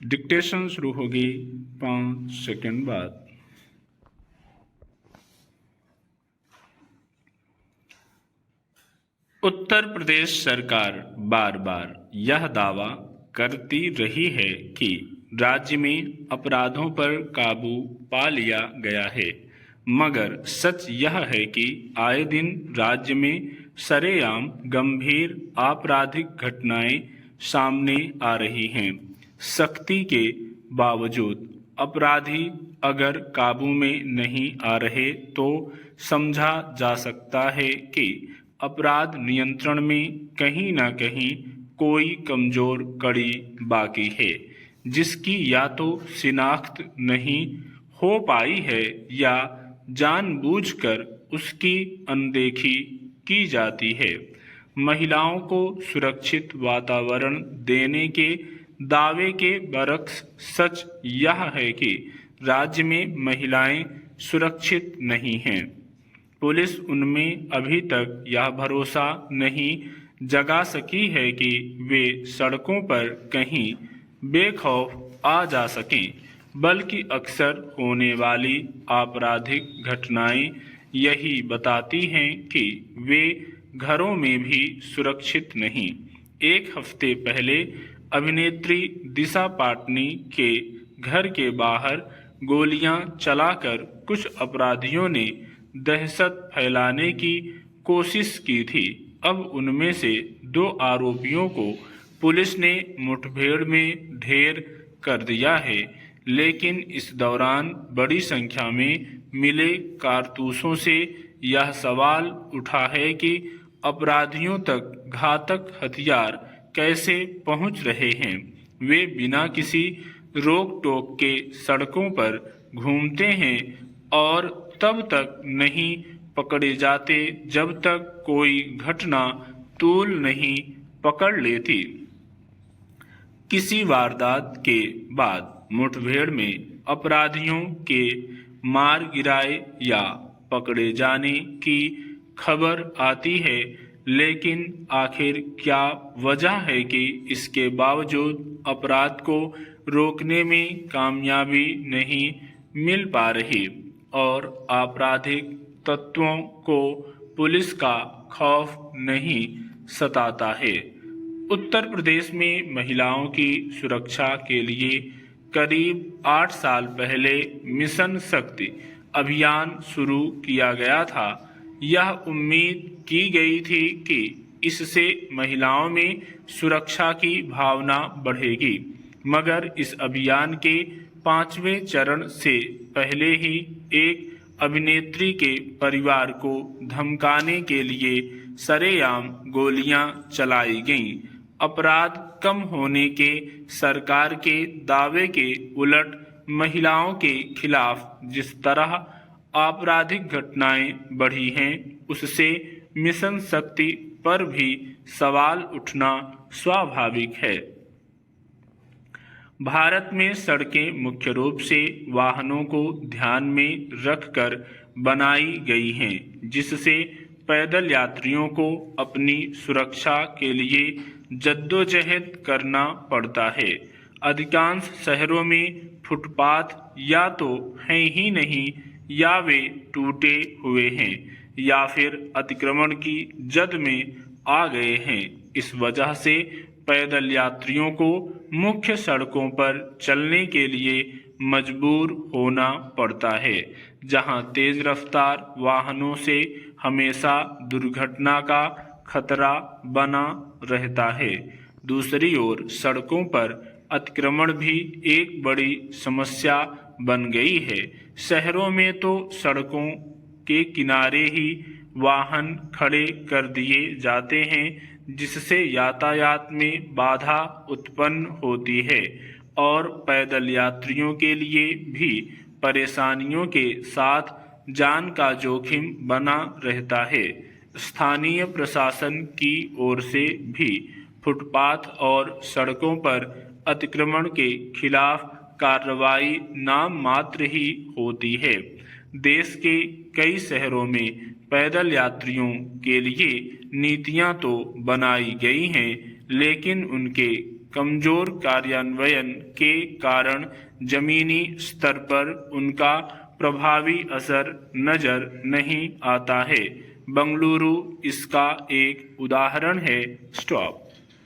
Dictation शुरू होगी 5 second बाद। उत्तर प्रदेश सरकार बार बार यह दावा करती रही है कि राज्य में अपराधों पर काबू पा लिया गया है, मगर सच यह है कि आए दिन राज्य में सरेआम गंभीर आपराधिक घटनाएं सामने आ रही हैं। सख्ती के बावजूद अपराधी अगर काबू में नहीं आ रहे तो समझा जा सकता है कि अपराध नियंत्रण में कहीं न कहीं कोई कमजोर कड़ी बाकी है, जिसकी या तो शिनाख्त नहीं हो पाई है या जानबूझकर उसकी अनदेखी की जाती है। महिलाओं को सुरक्षित वातावरण देने के दावे के बरक्स सच यह है कि राज्य में महिलाएं सुरक्षित नहीं हैं। पुलिस उनमें अभी तक यह भरोसा नहीं जगा सकी है कि वे सड़कों पर कहीं बेखौफ आ जा सकें, बल्कि अक्सर होने वाली आपराधिक घटनाएं यही बताती हैं कि वे घरों में भी सुरक्षित नहीं। एक हफ्ते पहले अभिनेत्री दिशा पाटनी के घर के बाहर गोलियां चलाकर कुछ अपराधियों ने दहशत फैलाने की कोशिश की थी। अब उनमें से 2 आरोपियों को पुलिस ने मुठभेड़ में ढेर कर दिया है, लेकिन इस दौरान बड़ी संख्या में मिले कारतूसों से यह सवाल उठा है कि अपराधियों तक घातक हथियार कैसे पहुंच रहे हैं। वे बिना किसी रोक टोक के सड़कों पर घूमते हैं और तब तक नहीं पकड़े जाते जब तक कोई घटना तूल नहीं पकड़ लेती। किसी वारदात के बाद मुठभेड़ में अपराधियों के मार गिराए या पकड़े जाने की खबर आती है, लेकिन आखिर क्या वजह है कि इसके बावजूद अपराध को रोकने में कामयाबी नहीं मिल पा रही और आपराधिक तत्वों को पुलिस का खौफ नहीं सताता है। उत्तर प्रदेश में महिलाओं की सुरक्षा के लिए करीब 8 साल पहले मिशन शक्ति अभियान शुरू किया गया था। यह उम्मीद की गई थी कि इससे महिलाओं में सुरक्षा की भावना बढ़ेगी, मगर इस अभियान के 5वें चरण से पहले ही एक अभिनेत्री के परिवार को धमकाने के लिए सरेआम गोलियां चलाई गईं। अपराध कम होने के सरकार के दावे के उलट महिलाओं के खिलाफ जिस तरह आपराधिक घटनाएं बढ़ी हैं, उससे मिशन शक्ति पर भी सवाल उठना स्वाभाविक है। भारत में सड़कें मुख्य रूप से वाहनों को ध्यान में रखकर बनाई गई हैं, जिससे पैदल यात्रियों को अपनी सुरक्षा के लिए जद्दोजहद करना पड़ता है। अधिकांश शहरों में फुटपाथ या तो हैं ही नहीं या वे टूटे हुए हैं या फिर अतिक्रमण की जद में आ गए हैं। इस वजह से पैदल यात्रियों को मुख्य सड़कों पर चलने के लिए मजबूर होना पड़ता है, जहां तेज रफ्तार वाहनों से हमेशा दुर्घटना का खतरा बना रहता है। दूसरी ओर सड़कों पर अतिक्रमण भी एक बड़ी समस्या बन गई है। शहरों में तो सड़कों के किनारे ही वाहन खड़े कर दिए जाते हैं, जिससे यातायात में बाधा उत्पन्न होती है और पैदल यात्रियों के लिए भी परेशानियों के साथ जान का जोखिम बना रहता है। स्थानीय प्रशासन की ओर से भी फुटपाथ और सड़कों पर अतिक्रमण के खिलाफ कार्रवाई नाम मात्र ही होती है। देश के कई शहरों में पैदल यात्रियों के लिए नीतियां तो बनाई गई हैं, लेकिन उनके कमजोर कार्यान्वयन के कारण जमीनी स्तर पर उनका प्रभावी असर नजर नहीं आता है। बंगलुरु इसका एक उदाहरण है। स्टॉप।